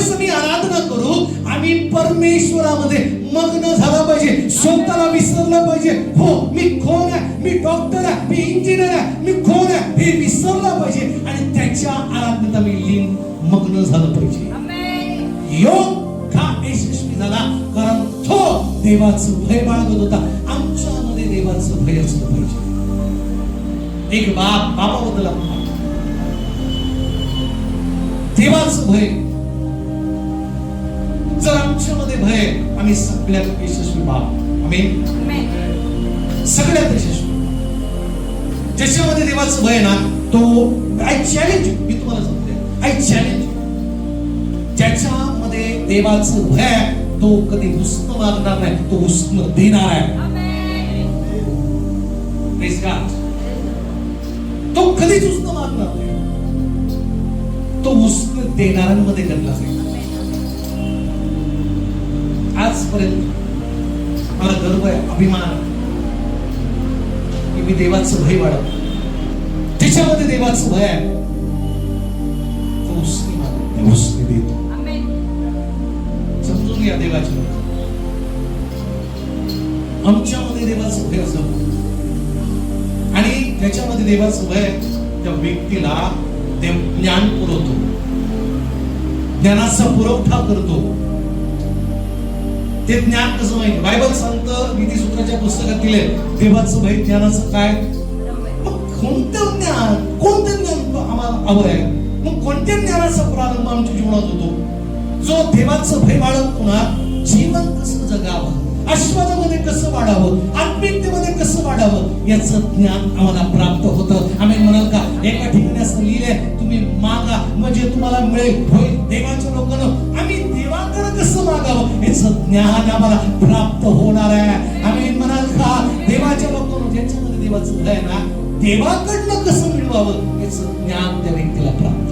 ज्यावेळेस आम्ही आराधना करू, आम्ही परमेश्वरामध्ये मग्न झाला पाहिजे, स्वतःला विसरलं पाहिजे. हो, मी कोण आहे, मी डॉक्टर आहे, मी इंजिनियर आहे, मी कोण आहे हे विसरलं पाहिजे आणि त्याच्या आराधनेत आम्ही लीन मग्न झालं पाहिजे. योग का यशस्वी झाला? कारण तो देवाचं भय बाळगत होता. आमच्यामध्ये देवाचं भय असलं पाहिजे. एक बापाबद्दल आपण देवाचं भय, जर आमच्यामध्ये भय, आम्ही सगळ्यात यशस्वी बाप. आमेन. सगळ्यात यशस्वी ज्याच्यामध्ये देवाचं भय ना, तो आय चॅलेंज, मी तुम्हाला सांगते, आय चॅलेंज, ज्याच्यामध्ये देवाचं भय तो कधी हुस्न मागणार नाही, तो हुस्न देणार आहे. तो कधीच हुस्न मागणार नाही, तो हुस्न देणाऱ्यांमध्ये गणला जाईल. आजपर्यंत मला गर्व आहे, अभिमान आहे की मी देवाचं भय वाढवतो. त्याच्यामध्ये देवाचं भय आहे, तो हुस्न मागतो, हुस्न देतो. समजून घ्या देवाची, आमच्यामध्ये देवाचं भय असतं आणि त्याच्यामध्ये देवाचं भय त्या व्यक्तीला देव ज्ञान पुरवतो, ज्ञानाचा पुरवठा करतो. ते ज्ञान कसं माहिती? बायबल सांगतं, नीतिसूत्राच्या पुस्तकातील देवाचं भय ज्ञानाचं काय? मग कोणतं ज्ञान, कोणतं ज्ञान आम्हाला हवं आहे? मग कोणत्या ज्ञानाचा प्रारंभ आमच्या जीवनात होतो? जो देवाचं भय बाळगतो ना, जीवन कसं जगावं, आशीर्वादामध्ये कसं वाढावं, आत्मिकतेमध्ये कसं वाढावं, याचं ज्ञान आम्हाला प्राप्त होतं. आम्ही म्हणाल का? एका ठिकाणी असं लिहिलंय, तुम्ही मागा म्हणजे तुम्हाला मिळेल. होय, देवाच्या लोकांना आम्ही देवाकडे कसं मागावं याचं ज्ञान आम्हाला प्राप्त होणार आहे. आम्ही म्हणाल का? देवाच्या लोकांना ज्यांच्यामध्ये देवाचं भय ना, देवाकडनं कसं मिळवावं याचं ज्ञान त्या व्यक्तीला प्राप्त